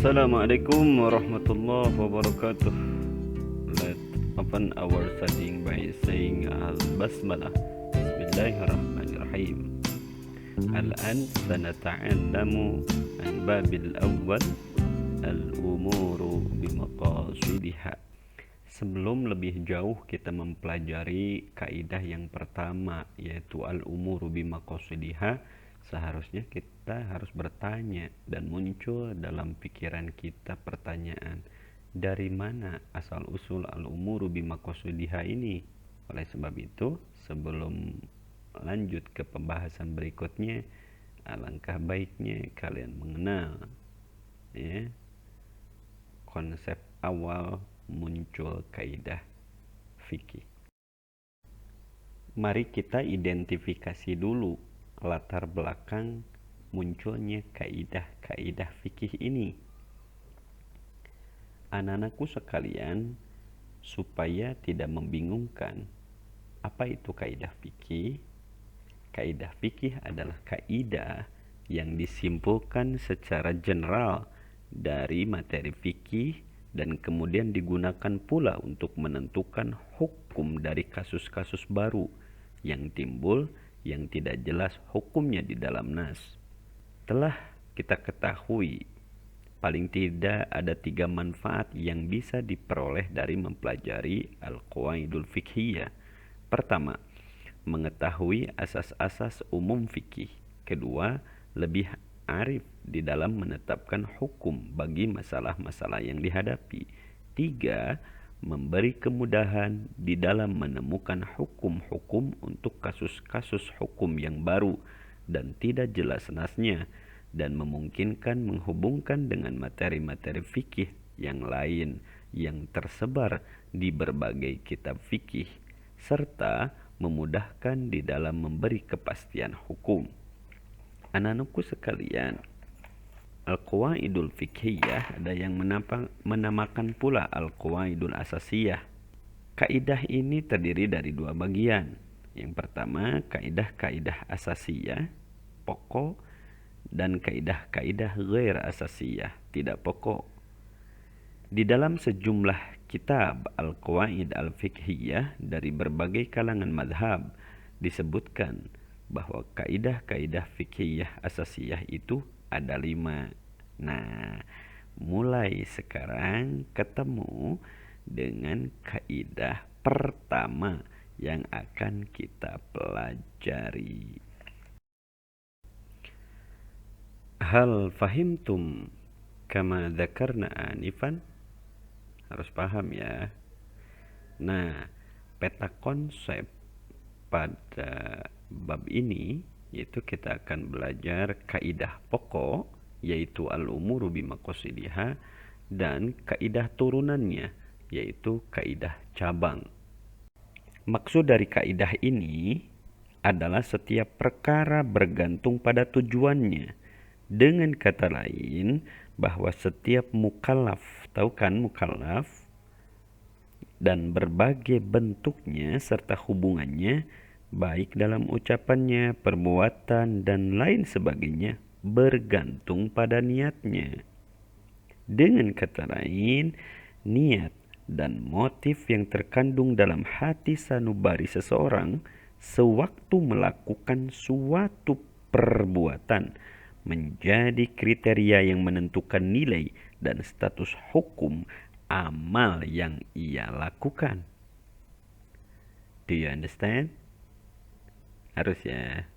Assalamualaikum warahmatullahi wabarakatuh. Let's open our studying by saying al-basmalah. Bismillahirrahmanirrahim. Al-an sanata'allamu an babil awal al-umuru bimaqasidiha. Sebelum lebih jauh kita mempelajari kaidah yang pertama, yaitu al-umuru bimaqasidiha, seharusnya kita harus bertanya dan muncul dalam pikiran kita pertanyaan, dari mana asal usul al-umuru bimaqasidiha ini? Oleh sebab itu, sebelum lanjut ke pembahasan berikutnya, alangkah baiknya kalian mengenal konsep awal muncul kaidah fikih. Mari kita identifikasi dulu latar belakang munculnya kaidah-kaidah fikih ini. Anak-anakku sekalian, supaya tidak membingungkan, apa itu kaidah fikih? Kaidah fikih adalah kaidah yang disimpulkan secara general dari materi fikih dan kemudian digunakan pula untuk menentukan hukum dari kasus-kasus baru yang timbul yang tidak jelas hukumnya di dalam nas. Telah kita ketahui paling tidak ada 3 manfaat yang bisa diperoleh dari mempelajari al-qawaidul fiqhiyah. Pertama, mengetahui asas-asas umum fikih. Kedua, lebih arif di dalam menetapkan hukum bagi masalah-masalah yang dihadapi. 3, memberi kemudahan di dalam menemukan hukum-hukum untuk kasus-kasus hukum yang baru dan tidak jelas nasnya, dan memungkinkan menghubungkan dengan materi-materi fikih yang lain yang tersebar di berbagai kitab fikih, serta memudahkan di dalam memberi kepastian hukum. Anak-anakku sekalian, al-qawaidul fiqhiyah ada yang menamakan pula al-qawaidul asasiyah. Kaidah ini terdiri dari 2 bagian. Yang pertama, kaidah-kaidah asasiyah, pokok, dan kaidah-kaidah ghair asasiyah, tidak pokok. Di dalam sejumlah kitab al-qawaid al-fiqhiyah dari berbagai kalangan madhab disebutkan bahwa kaidah-kaidah fiqhiyah asasiyah itu ada 5. Nah, mulai sekarang ketemu dengan kaidah pertama yang akan kita pelajari. Hal fahimtum kama dzakarna anifan? Harus paham ya. Nah, peta konsep pada bab ini yaitu kita akan belajar kaidah pokok, yaitu al-umuru bimaqasidiha, dan kaidah turunannya, yaitu kaidah cabang. Maksud dari kaidah ini adalah setiap perkara bergantung pada tujuannya. Dengan kata lain, bahwa setiap mukallaf, tahu kan mukallaf, dan berbagai bentuknya serta hubungannya, baik dalam ucapannya, perbuatan, dan lain sebagainya, bergantung pada niatnya. Dengan kata lain, niat dan motif yang terkandung dalam hati sanubari seseorang sewaktu melakukan suatu perbuatan menjadi kriteria yang menentukan nilai dan status hukum amal yang ia lakukan. Do you understand? Harus ya.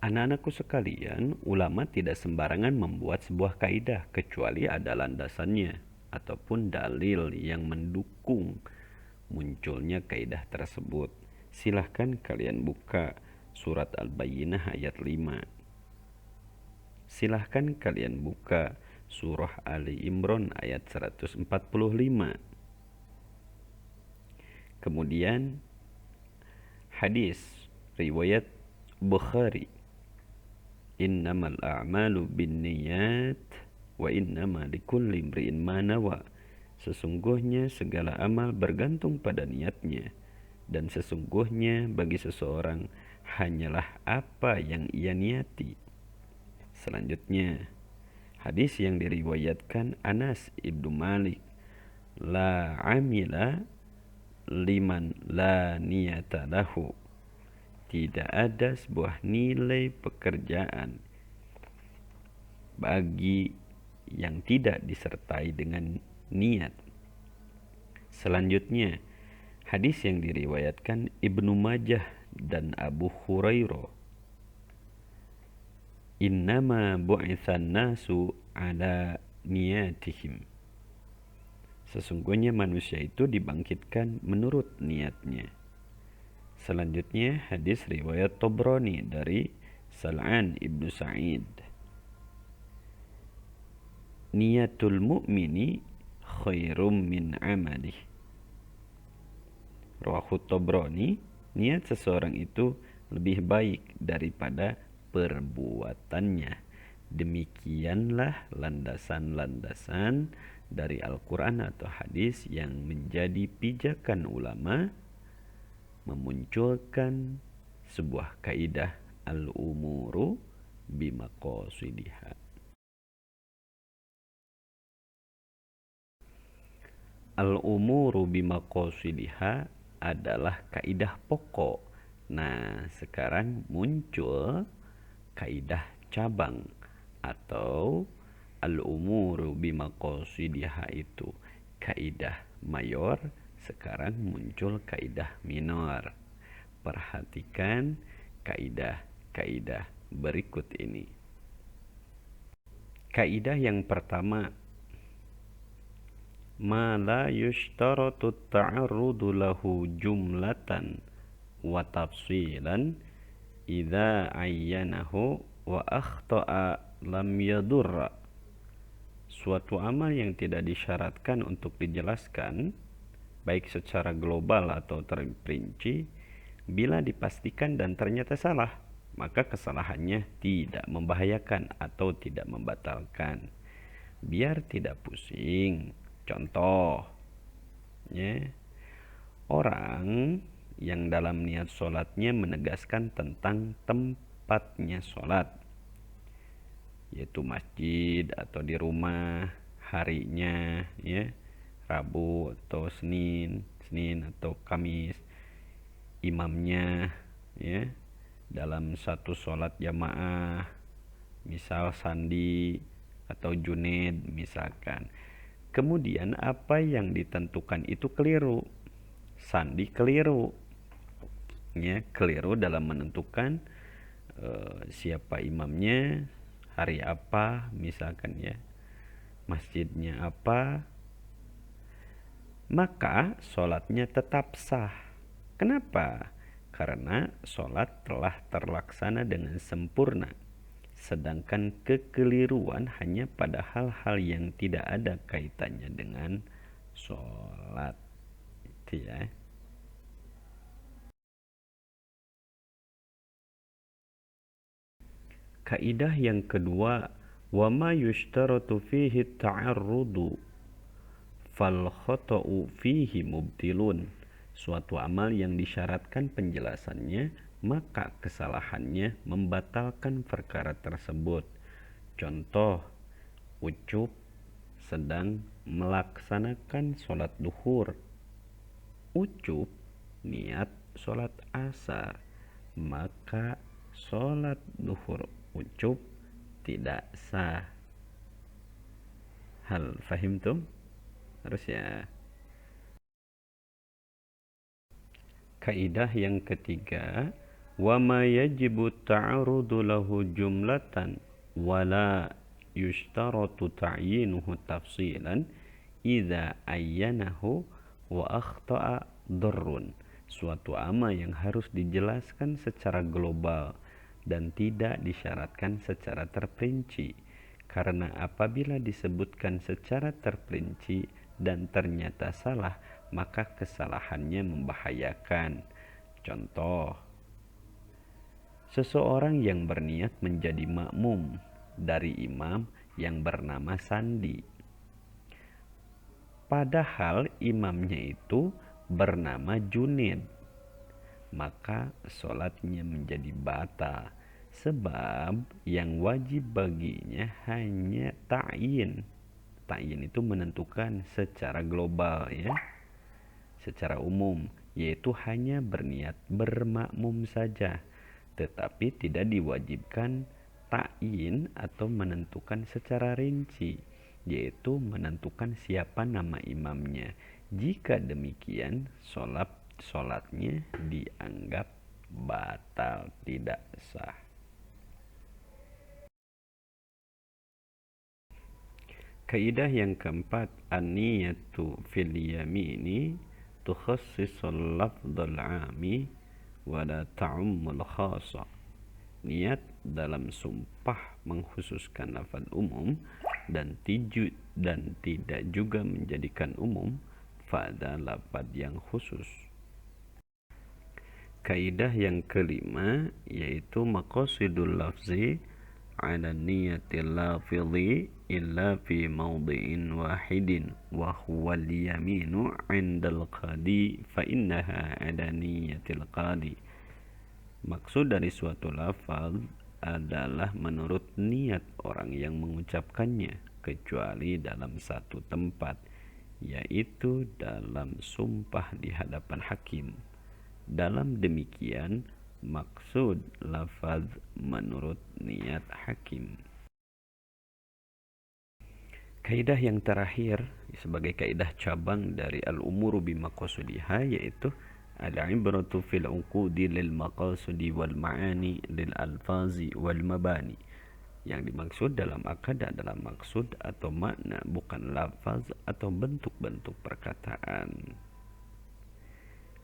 Anak-anakku sekalian, ulama tidak sembarangan membuat sebuah kaidah kecuali ada landasannya ataupun dalil yang mendukung munculnya kaidah tersebut. Silahkan kalian buka surat Al-Bayyinah ayat 5. Silahkan kalian buka surah Ali Imran ayat 145. Kemudian hadis riwayat Bukhari, innamal a'malu binniyat wa innama likulli imri'in ma nawa. Sesungguhnya segala amal bergantung pada niatnya, dan sesungguhnya bagi seseorang hanyalah apa yang ia niati. Selanjutnya, hadis yang diriwayatkan Anas ibnu Malik, la amila liman la niyata lahu. Tidak ada sebuah nilai pekerjaan bagi yang tidak disertai dengan niat. Selanjutnya, hadis yang diriwayatkan Ibnu Majah dan Abu Hurairah, innama bu'itsan nasu ala niyatihim. Sesungguhnya manusia itu dibangkitkan menurut niatnya. Selanjutnya hadis riwayat Tabrani dari Sal'an ibnu Sa'id, niyatul mu'mini khairum min amalih. Rawahu Tabrani, niat seseorang itu lebih baik daripada perbuatannya. Demikianlah landasan-landasan dari Al-Quran atau hadis yang menjadi pijakan ulama memunculkan sebuah kaidah al-umuru bimaqasidiha. Al-umuru bimaqasidiha adalah kaidah pokok. Nah, sekarang muncul kaidah cabang atau al-umuru bimaqasidiha itu kaidah mayor. Sekarang muncul kaidah minor. Perhatikan kaidah-kaidah berikut ini. Kaidah yang pertama, ma la yushtaratu ta'arrudu lahu jumlatan wa tafsilan idza ayyanahu wa akhta'a lam yadurra. Suatu amal yang tidak disyaratkan untuk dijelaskan baik secara global atau terperinci, bila dipastikan dan ternyata salah, maka kesalahannya tidak membahayakan atau tidak membatalkan. Biar tidak pusing. Contoh, ya, orang yang dalam niat sholatnya menegaskan tentang tempatnya sholat, yaitu masjid atau di rumah, harinya, ya, Rabu atau Senin atau Kamis, imamnya, ya, dalam satu sholat jamaah, misal Sandi atau Junaid misalkan. Kemudian apa yang ditentukan itu keliru, Sandi keliru, ya, keliru dalam menentukan siapa imamnya, hari apa misalkan, ya, masjidnya apa, maka sholatnya tetap sah. Kenapa? Karena sholat telah terlaksana dengan sempurna. Sedangkan kekeliruan hanya pada hal-hal yang tidak ada kaitannya dengan sholat. Itu ya. Kaidah yang kedua, wa ma yushtaratu fihi ta'arrudu fal khata'u fihi mubtilun. Suatu amal yang disyaratkan penjelasannya, maka kesalahannya membatalkan perkara tersebut. Contoh, ucup sedang melaksanakan sholat duhur. Ucup niat sholat asar, maka sholat duhur ucup tidak sah. Hal fahim tuh? Harus ya. Kaidah yang ketiga, wa ma yajibu ta'arudu lahu jumlatan wa la yushtaratu ta'yinuhu tafsilan idza ayyanahu wa akhta'a darrun. Suatu amal yang harus dijelaskan secara global dan tidak disyaratkan secara terperinci, karena apabila disebutkan secara terperinci dan ternyata salah, maka kesalahannya membahayakan. Contoh, seseorang yang berniat menjadi makmum dari imam yang bernama Sandi, padahal imamnya itu bernama Junaid, maka sholatnya menjadi batal. Sebab yang wajib baginya hanya ta'yin. Ta'yin itu menentukan secara global ya, secara umum, yaitu hanya berniat bermakmum saja, tetapi tidak diwajibkan ta'yin atau menentukan secara rinci, yaitu menentukan siapa nama imamnya. Jika demikian, solatnya dianggap batal, tidak sah. Kaidah yang keempat, an-niyatu fil yamini tukhassisul lafdhal 'ami wa la ta'ummul khassa. Niat dalam sumpah mengkhususkan lafaz umum dan tidak juga menjadikan umum pada lafaz yang khusus. Kaidah yang kelima yaitu maqasidul lafzi ala niyatil lafzi illa fi mawdi'in wahidin wa huwa al-yaminu 'indal qadi fa innaha ala niyatil qadi. Maksud dari suatu lafaz adalah menurut niat orang yang mengucapkannya, kecuali dalam satu tempat, yaitu dalam sumpah di hadapan hakim. Dalam demikian, maksud lafaz menurut niat hakim. Kaidah yang terakhir sebagai kaidah cabang dari al-umuru bimaqasudiha yaitu al-ibratu fil uqudi lil maqasudi wal ma'ani lil alfazi wal mabani. Yang dimaksud dalam akad adalah maksud atau makna, bukan lafaz atau bentuk-bentuk perkataan.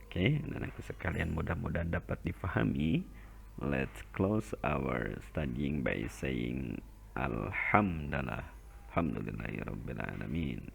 Oke, anak-anakku sekalian, mudah-mudahan dapat difahami. Let's close our studying by saying Alhamdulillahirabbil alamin.